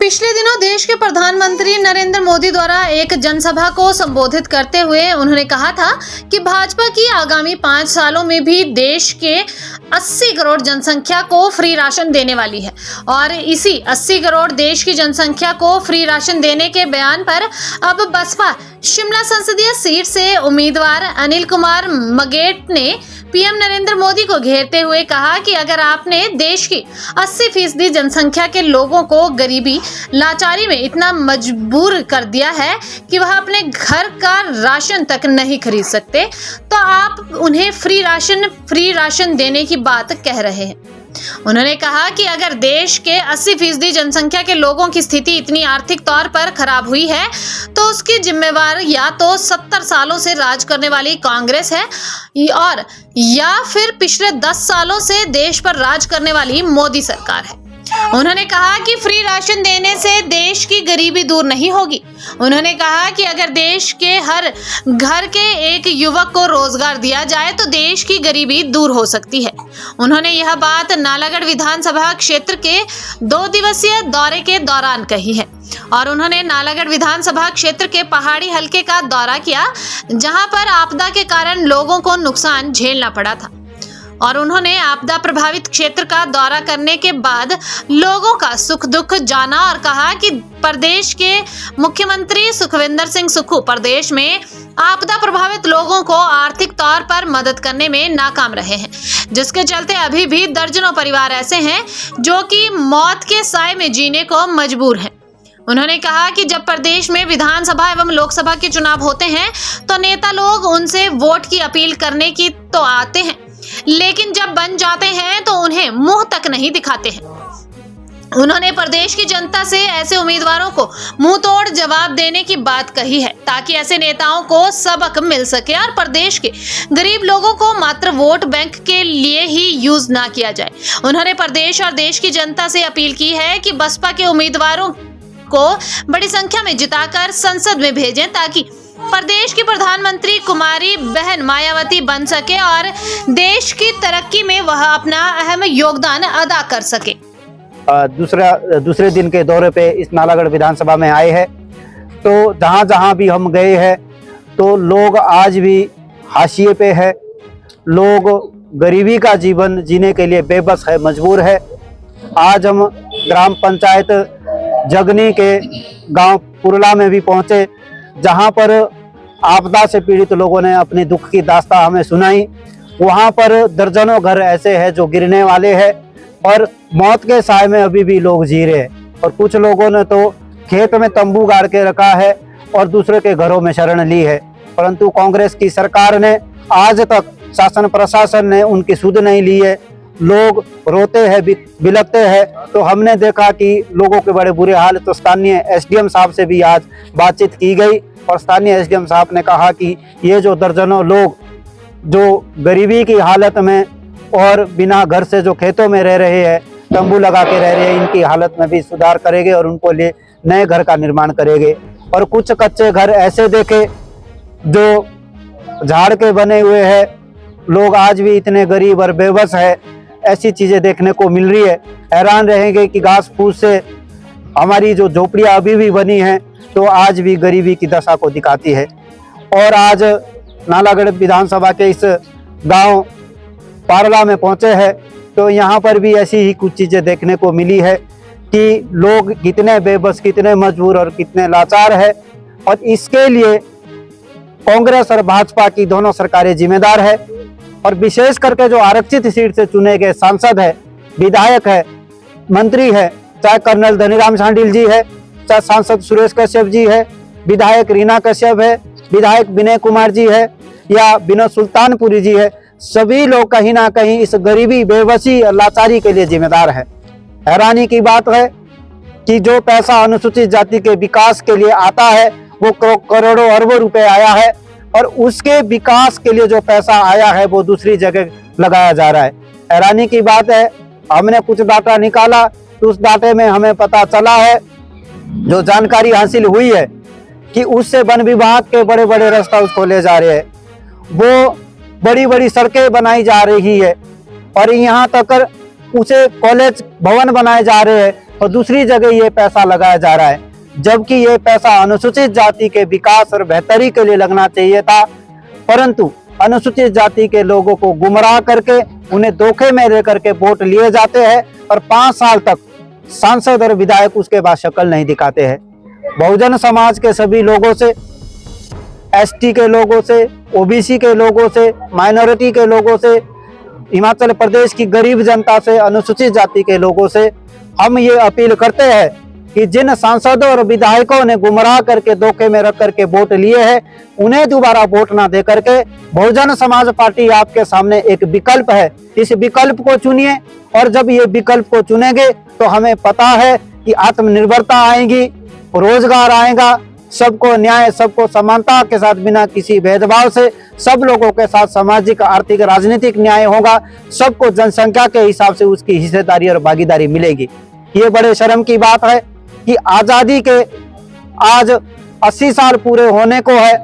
पिछले दिनों देश के प्रधानमंत्री नरेंद्र मोदी द्वारा एक जनसभा को संबोधित करते हुए उन्होंने कहा था कि भाजपा की आगामी 5 सालों में भी देश के 80 करोड़ जनसंख्या को फ्री राशन देने वाली है और इसी 80 करोड़ देश की जनसंख्या को फ्री राशन देने के बयान पर अब बसपा शिमला संसदीय सीट से उम्मीदवार अनिल कुमार मगेट ने पीएम नरेंद्र मोदी को घेरते हुए कहा कि अगर आपने देश की 80% जनसंख्या के लोगों को गरीबी लाचारी में इतना मजबूर कर दिया है कि वह अपने घर का राशन तक नहीं खरीद सकते, तो आप उन्हें फ्री राशन देने की बात कह रहे हैं। उन्होंने कहा कि अगर देश के 80% जनसंख्या के लोगों की स्थिति इतनी आर्थिक तौर पर खराब हुई है तो उसकी जिम्मेवार या तो 70 सालों से राज करने वाली कांग्रेस है और या फिर पिछले 10 सालों से देश पर राज करने वाली मोदी सरकार है। उन्होंने कहा कि फ्री राशन देने से देश की गरीबी दूर नहीं होगी। उन्होंने कहा कि अगर देश के हर घर के एक युवक को रोजगार दिया जाए तो देश की गरीबी दूर हो सकती है। उन्होंने यह बात नालागढ़ विधानसभा क्षेत्र के 2 दिवसीय दौरे के दौरान कही है और उन्होंने नालागढ़ विधानसभा क्षेत्र के पहाड़ी हलके का दौरा किया, जहां पर आपदा के कारण लोगों को नुकसान झेलना पड़ा था। और उन्होंने आपदा प्रभावित क्षेत्र का दौरा करने के बाद लोगों का सुख दुख जाना और कहा कि प्रदेश के मुख्यमंत्री सुखविंदर सिंह सुक्खू प्रदेश में आपदा प्रभावित लोगों को आर्थिक तौर पर मदद करने में नाकाम रहे हैं, जिसके चलते अभी भी दर्जनों परिवार ऐसे हैं जो कि मौत के साए में जीने को मजबूर हैं। उन्होंने कहा कि जब प्रदेश में विधानसभा एवं लोकसभा के चुनाव होते हैं तो नेता लोग उनसे वोट की अपील करने की तो आते हैं, लेकिन जब बन जाते हैं तो उन्हें मुंह तक नहीं दिखाते हैं। उन्होंने प्रदेश की जनता से ऐसे उम्मीदवारों को मुंह तोड़ जवाब देने की बात कही है ताकि ऐसे नेताओं को सबक मिल सके और प्रदेश के गरीब लोगों को मात्र वोट बैंक के लिए ही यूज ना किया जाए। उन्होंने प्रदेश और देश की जनता से अपील की है कि बसपा के उम्मीदवारों को बड़ी संख्या में जिताकर संसद में भेजें ताकि प्रदेश की प्रधानमंत्री कुमारी बहन मायावती बन सके और देश की तरक्की में वह अपना अहम योगदान अदा कर सके। दूसरे दिन के दौरे पे इस नालागढ़ विधानसभा में आए हैं, तो जहाँ भी हम गए हैं तो लोग आज भी हाशिए पे है। लोग गरीबी का जीवन जीने के लिए बेबस है, मजबूर है। आज हम ग्राम पंचायत जगनी के गांव पुरला में भी पहुंचे, जहां पर आपदा से पीड़ित लोगों ने अपनी दुख की दास्तां हमें सुनाई। वहां पर दर्जनों घर ऐसे हैं जो गिरने वाले हैं और मौत के साए में अभी भी लोग जी रहे हैं और कुछ लोगों ने तो खेत में तंबू गाड़ के रखा है और दूसरे के घरों में शरण ली है, परंतु कांग्रेस की सरकार ने आज तक शासन प्रशासन ने उनकी सुध नहीं ली है। लोग रोते हैं, बिलखते हैं। तो हमने देखा कि लोगों के बड़े बुरे हाल, तो स्थानीय एसडीएम साहब से भी आज बातचीत की गई और स्थानीय एसडीएम साहब ने कहा कि ये जो दर्जनों लोग जो गरीबी की हालत में और बिना घर से जो खेतों में रह रहे हैं, तंबू लगा के रह रहे हैं, इनकी हालत में भी सुधार करेंगे और उनको लिए नए घर का निर्माण करेंगे। और कुछ कच्चे घर ऐसे देखे जो झाड़ के बने हुए हैं, लोग आज भी इतने गरीब और बेबस है, ऐसी चीजें देखने को मिल रही है। हैरान रहेंगे कि घास फूस से हमारी जो झोपड़ियां अभी भी बनी हैं तो आज भी गरीबी की दशा को दिखाती है। और आज नालागढ़ विधानसभा के इस गांव पारला में पहुंचे हैं तो यहाँ पर भी ऐसी ही कुछ चीजें देखने को मिली है कि लोग कितने बेबस, कितने मजबूर और कितने लाचार है। और इसके लिए कांग्रेस और भाजपा की दोनों सरकारें जिम्मेदार है और विशेष करके जो आरक्षित सीट से चुने गए सांसद है, विधायक है, मंत्री है, चाहे कर्नल धनीराम शांडिल जी है, चाहे सांसद सुरेश कश्यप जी है, विधायक रीना कश्यप है, विधायक विनय कुमार जी है या विनोद सुल्तानपुरी जी है, सभी लोग कहीं ना कहीं इस गरीबी, बेबसी और लाचारी के लिए जिम्मेदार है। हैरानी की बात है कि जो पैसा अनुसूचित जाति के विकास के लिए आता है वो करोड़ों अरबों रुपए आया है और उसके विकास के लिए जो पैसा आया है वो दूसरी जगह लगाया जा रहा है। हैरानी की बात है, हमने कुछ डाटा निकाला तो उस डाटे में हमें पता चला है, जो जानकारी हासिल हुई है कि उससे वन विभाग के बड़े बड़े रास्ता उसको ले जा रहे हैं, वो बड़ी बड़ी सड़कें बनाई जा रही है और यहाँ तक ऊंचे कॉलेज भवन बनाए जा रहे हैं और दूसरी जगह ये पैसा लगाया जा रहा है, जबकि ये पैसा अनुसूचित जाति के विकास और बेहतरी के लिए लगना चाहिए था। परंतु अनुसूचित जाति के लोगों को गुमराह करके उन्हें धोखे में लेकर के वोट लिए जाते हैं और 5 साल तक सांसद और विधायक उसके बाद शक्ल नहीं दिखाते हैं। बहुजन समाज के सभी लोगों से, एसटी के लोगों से, ओबीसी के लोगों से, माइनॉरिटी के लोगों से, हिमाचल प्रदेश की गरीब जनता से, अनुसूचित जाति के लोगों से हम ये अपील करते हैं कि जिन सांसदों और विधायकों ने गुमराह करके धोखे में रख करके वोट लिए हैं, उन्हें दोबारा वोट ना दे करके बहुजन समाज पार्टी आपके सामने एक विकल्प है, इस विकल्प को चुनिए। और जब ये विकल्प को चुनेंगे तो हमें पता है कि आत्मनिर्भरता आएगी, रोजगार आएगा, सबको न्याय, सबको समानता के साथ बिना किसी भेदभाव से सब लोगों के साथ सामाजिक, आर्थिक, राजनीतिक न्याय होगा, सबको जनसंख्या के हिसाब से उसकी हिस्सेदारी और भागीदारी मिलेगी। ये बड़े शर्म की बात है कि आजादी के आज 80 साल पूरे होने को है,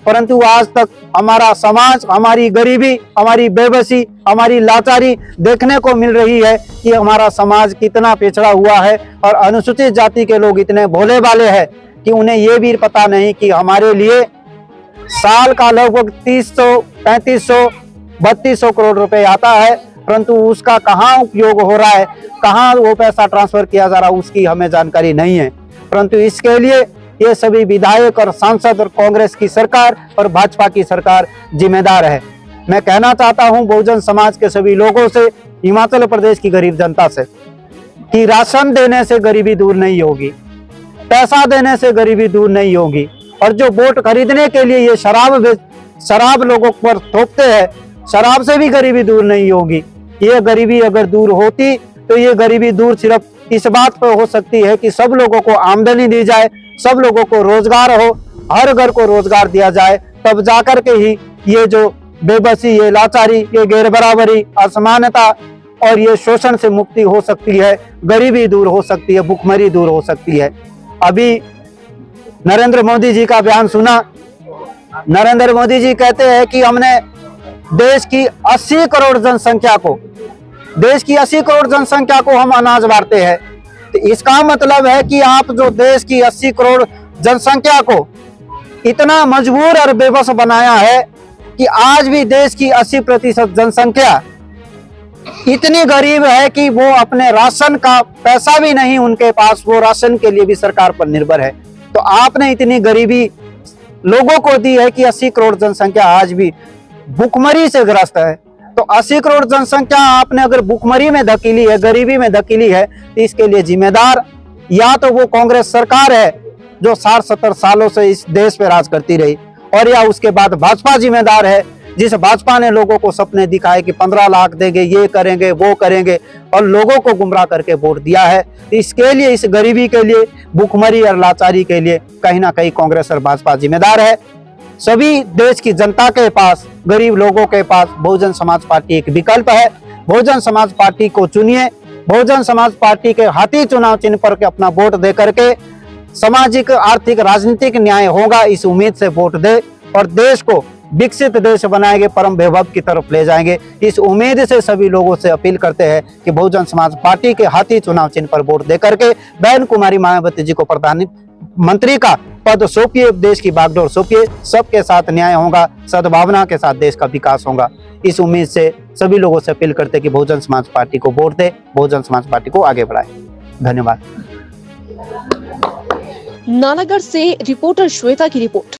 परंतु आज तक हमारा समाज, हमारी गरीबी, हमारी बेबसी, हमारी लाचारी देखने को मिल रही है कि हमारा समाज कितना पिछड़ा हुआ है। और अनुसूचित जाति के लोग इतने भोले भाले हैं कि उन्हें ये भी पता नहीं कि हमारे लिए साल का लगभग 300, 3500, 3200 करोड़ रुपए आता है, परंतु उसका कहाँ उपयोग हो रहा है, कहाँ वो पैसा ट्रांसफर किया जा रहा है, उसकी हमें जानकारी नहीं है। परंतु इसके लिए ये सभी विधायक और सांसद और कांग्रेस की सरकार और भाजपा की सरकार जिम्मेदार है। मैं कहना चाहता हूं बहुजन समाज के सभी लोगों से, हिमाचल प्रदेश की गरीब जनता से, कि राशन देने से गरीबी दूर नहीं होगी, पैसा देने से गरीबी दूर नहीं होगी, और जो वोट खरीदने के लिए ये शराब लोगों पर थोपते हैं, शराब से भी गरीबी दूर नहीं होगी। ये गरीबी अगर दूर होती तो ये गरीबी दूर सिर्फ इस बात पर हो सकती है कि सब लोगों को आमदनी दी जाए, सब लोगों को रोजगार हो, हर घर को रोजगार दिया जाए, तब जाकर के ही ये जो बेबसी, ये लाचारी, ये गैर बराबरी, असमानता और ये शोषण से मुक्ति हो सकती है, गरीबी दूर हो सकती है, भुखमरी दूर हो सकती है। अभी नरेंद्र मोदी जी का बयान सुना। नरेंद्र मोदी जी कहते हैं कि हमने देश की 80 करोड़ जनसंख्या को हम अनाज बांटते हैं। तो इसका मतलब है कि आप जो देश की 80 करोड़ जनसंख्या को इतना मजबूर और बेबस बनाया है कि आज भी देश की 80% जनसंख्या इतनी गरीब है कि वो अपने राशन का पैसा भी नहीं उनके पास, वो राशन के लिए भी सरकार पर निर्भर है। तो आपने इतनी गरीबी लोगों को दी है कि 80 करोड़ जनसंख्या आज भी भुखमरी से ग्रस्त है। तो 80 करोड़ जनसंख्या आपने अगर भुखमरी में धकेली है, गरीबी में धकेली है, तो इसके लिए जिम्मेदार या तो वो कांग्रेस सरकार है जो 60-70 सालों से इस देश पे राज करती रही, और या उसके बाद भाजपा जिम्मेदार है, जिस भाजपा ने लोगों को सपने दिखाए कि 15 लाख देंगे, ये करेंगे, वो करेंगे, और लोगों को गुमराह करके वोट दिया है। इसके लिए, इस गरीबी के लिए, भुखमरी और लाचारी के लिए कहीं ना कहीं कांग्रेस और भाजपा जिम्मेदार है। सभी देश की जनता के पास, गरीब लोगों के पास बहुजन समाज पार्टी एक विकल्प है। बहुजन समाज पार्टी को चुनिए। बहुजन समाज पार्टी के हाथी चुनाव चिन्ह पर के अपना वोट दे करके सामाजिक, आर्थिक, राजनीतिक न्याय होगा, इस उम्मीद से वोट दे और देश को विकसित देश बनाएंगे, परम वैभव की तरफ ले जाएंगे। इस उम्मीद से सभी लोगों से अपील करते हैं कि बहुजन समाज पार्टी के हाथी चुनाव चिन्ह पर वोट दे करके बहन कुमारी मायावती जी को प्रधानमंत्री का पद सौंपिए, देश की बागडोर सौंपिए। सबके साथ न्याय होगा, सद्भावना के साथ देश का विकास होगा। इस उम्मीद से सभी लोगों से अपील करते कि बहुजन समाज पार्टी को वोट दे, बहुजन समाज पार्टी को आगे बढ़ाए। धन्यवाद। नालागढ़ से रिपोर्टर श्वेता की रिपोर्ट।